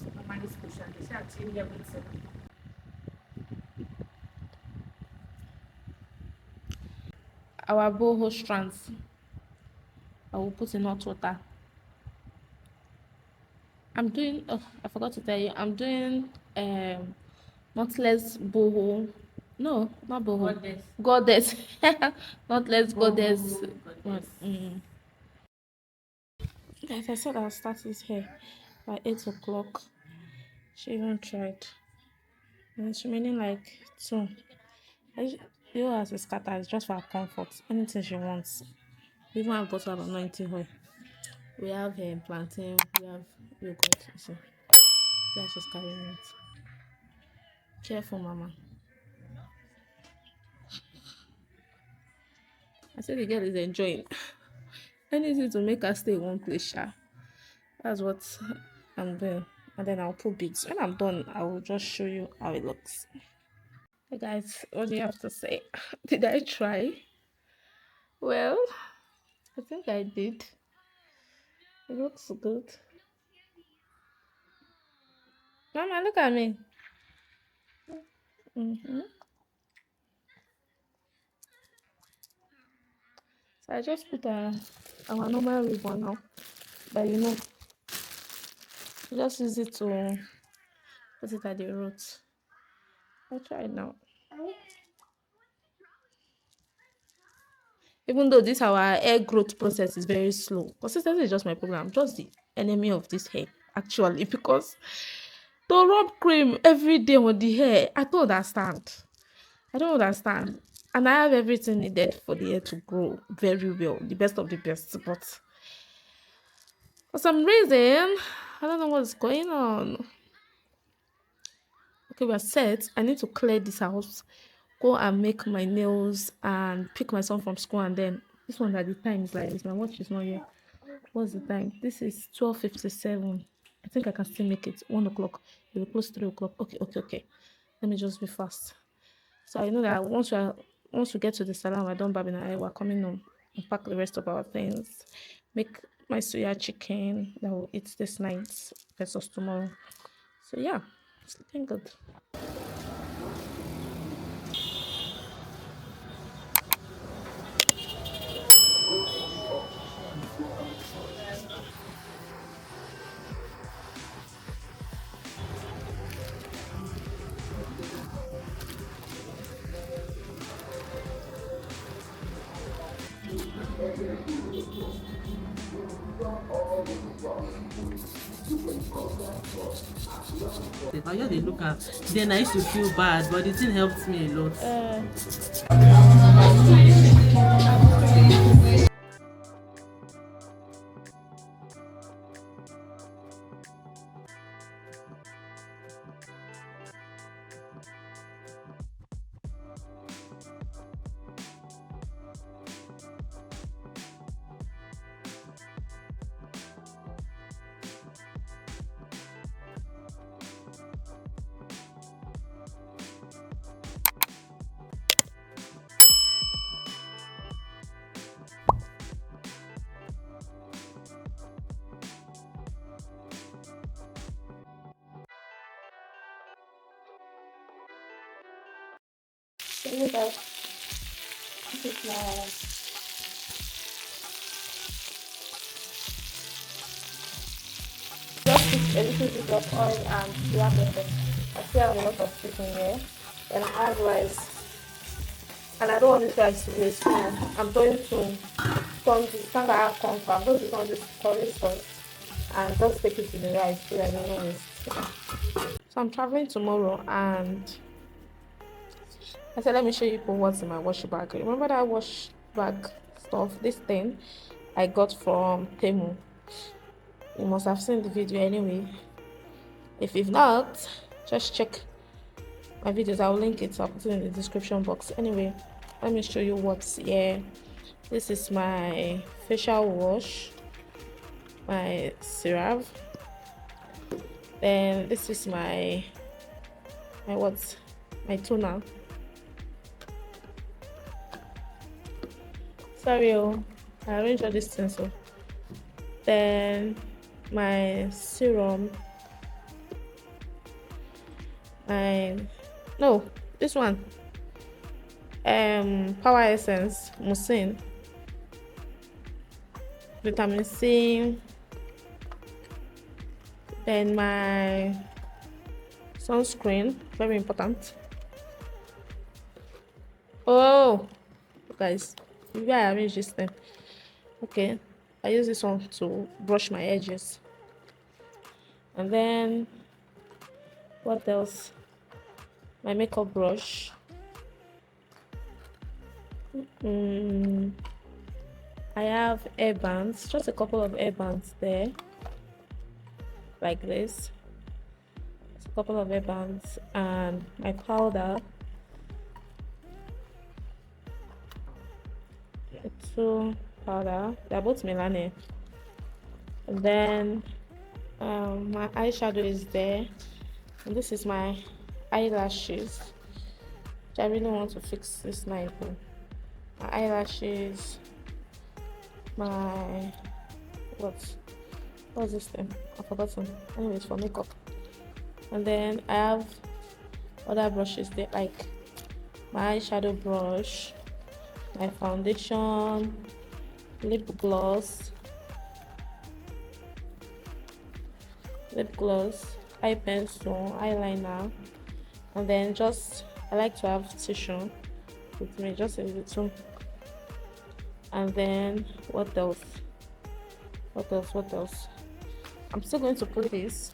normally special. They say actually everything. Our boho strands. I will put in hot water. I'm doing. Oh, I forgot to tell you. I'm doing knotless boho. No, not boho. Goddess. Knotless goddess. Mm. As I said, I'll start this hair by 8 o'clock. She even tried. And it's remaining like 2. You as a scatter is just for her comfort. Anything she wants. We even have bottle of anointing oil. We have plantain. We have yogurt. See how she's carrying it. Careful, mama. I said the girl is enjoying anything to make her stay in one place. Sha. That's what I'm doing. And then I'll put beads. When I'm done, I will just show you how it looks. Hey guys, what do you have to say? Did I try? Well, I think I did. It looks good. Mama, look at me. So I just put our normal ribbon now. But you know, just use it to put it at the roots. I'll try it now. Even though this our hair growth process is very slow, consistency is just my problem. I'm just the enemy of this hair, actually, because to rub cream every day on the hair, I don't understand. I don't understand. And I have everything needed for the hair to grow very well, the best of the best. But for some reason, I don't know what's going on. Okay, we're set. I need to clear this house, go and make my nails and pick my son from school. And then this one at the time is like this. My watch is not here. What's the time? This is 12:57. I think I can still make it. 1 o'clock. It will close 3 o'clock. Okay. Let me just be fast. So I know that once we get to the salon, we're done barbing our hair, we're coming home and pack the rest of our things. Make my soya chicken that we'll eat this night versus tomorrow. So yeah, it's looking good. I just dey look am. Then I used to feel bad, but the thing helped me a lot. So you guys, this is my just put a little bit of oil and black pepper. I still have a lot of chicken here. And I add rice. And I don't want this rice to waste. So I'm going to turn this, thank I have comfort. I'm going to turn this curry sauce and just take it to the rice so that I don't waste. So I'm traveling tomorrow and I said, let me show you people what's in my wash bag. Remember that wash bag stuff? This thing I got from Temu. You must have seen the video anyway. If you've not, just check my videos. I'll link it. I'll put it in the description box. Anyway, let me show you what's here. This is my facial wash, my syrup. Then this is my toner. Sorry, I arranged all these things. So then my serum, my no, this one, Power Essence Musin, vitamin C, then my sunscreen, very important. Oh, guys, maybe I arrange this thing. Okay, I use this one to brush my edges. And then what else? My makeup brush. Mm, I have hair bands, just a couple of hair bands there, like this. Just a couple of hair bands and my powder. Two powder. They're both Milani. And then my eyeshadow is there. And this is my eyelashes, which I really want to fix this night. My eyelashes, my what? What's this thing? I've forgotten. Anyways, for makeup. And then I have other brushes there, like my eyeshadow brush, my foundation, lip gloss, eye pencil, eyeliner, and then just I like to have tissue with me, just a little. And then what else? What else? I'm still going to put this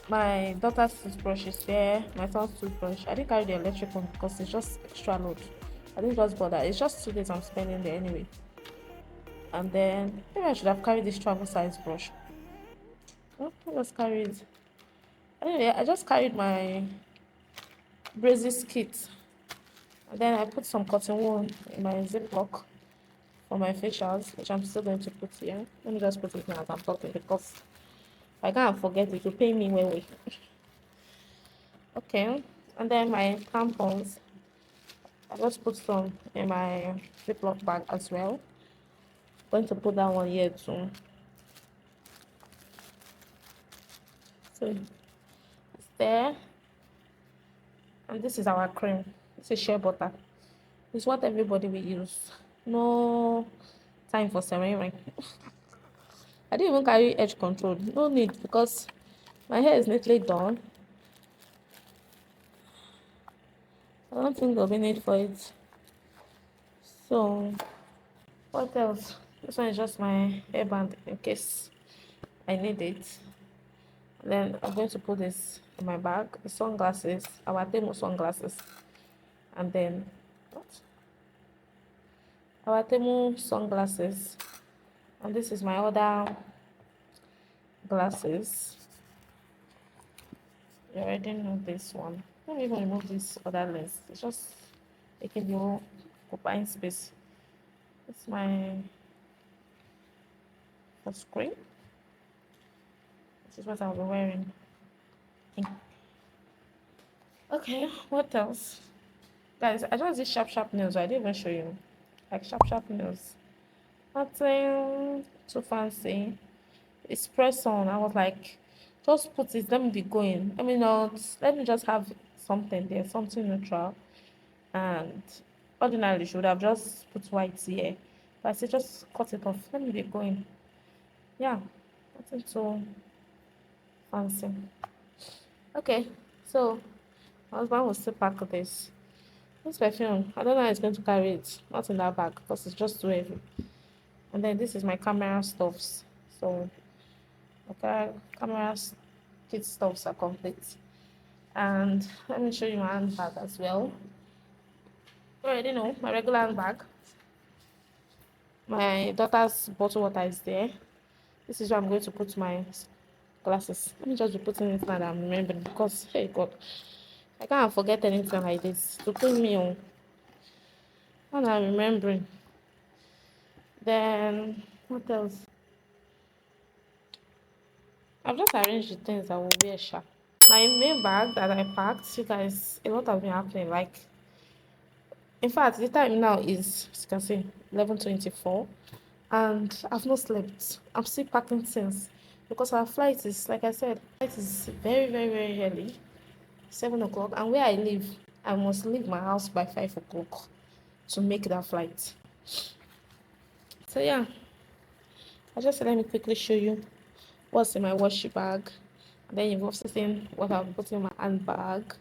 my daughter's toothbrush is there, my son's toothbrush. I didn't carry the electric one because it's just extra load. I didn't just bother. It's just 2 days I'm spending there anyway. And then maybe I should have carried this travel size brush. Oh, I just carried. Anyway, I just carried my braces kit. And then I put some cotton wool in my ziploc for my facials, which I'm still going to put here. Let me just put it here as I'm talking because I can't forget it will pay me way. Okay, and then my tampons. I just put some in my ziploc bag as well. Going to put that one here too. So it's there. And this is our cream. This is shea butter. It's what everybody will use. No time for ceremony. I didn't even carry edge control. No need because my hair is neatly done. I don't think there'll be need for it. So what else? This one is just my hairband in case I need it. And then I'm going to put this in my bag. The sunglasses, our Temu sunglasses. And then what? Our Temu sunglasses. And this is my other glasses. You already know this one. Let me even remove this other lens. It's just making you occupying space. It's my screen. This is what I'll be wearing. Okay, what else? Guys, I just did sharp nails. I didn't even show you. Like sharp nails. Nothing too fancy. It's press on. I was like, just put it, let me be going. I mean, not let me just have something there, something neutral. And ordinarily should have just put white here. But I said just cut it off. Let me be going. Yeah, nothing too fancy. Okay, so my husband will still pack this perfume. I don't know how it's going to carry it. Not in that bag because it's just too heavy. And then this is my camera stuffs. So okay, camera kit stuffs are complete. And let me show you my handbag as well. You already know my regular handbag. My daughter's bottle water is there. This is where I'm going to put my glasses. Let me just be putting it now that I'm remembering because hey God, I can't forget anything like this. To put me on. And I'm remembering. Then what else? I've just arranged the things that will wear sharp. My main bag that I packed, you guys, a lot has been happening. Like, in fact, the time now is, as you can see, 11:24, and I've not slept. I'm still packing things because our flight is, like I said, flight is very, very, very early. 7 o'clock, and where I live, I must leave my house by 5 o'clock to make that flight. So yeah, I just said let me quickly show you what's in my washi bag. And then you've also seen what I've put in my handbag.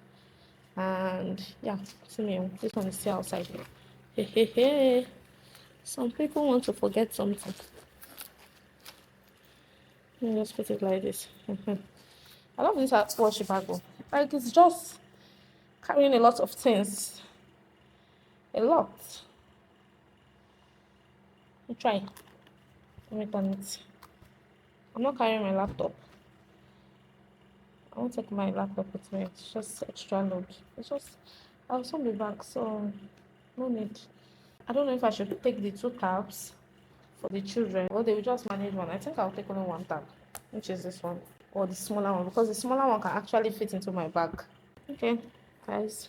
And yeah, see me, this one is still outside. Hey, hey, hey. Some people want to forget something. Let me just put it like this. I love this washi bag. Like, it's just carrying a lot of things. A lot. Let me try. Let me turn it. I'm not carrying my laptop. I won't take my laptop with me. It's just extra load. It's just, I'll soon be back, so no need. I don't know if I should take the 2 tabs for the children, or they will just manage one. I think I'll take only 1 tab, which is this one, or the smaller one, because the smaller one can actually fit into my bag. Okay, guys,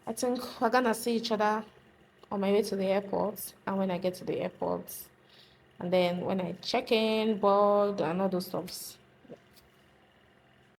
I think we're gonna see each other on my way to the airport, and when I get to the airport, and then when I check in, board, and all those stuffs.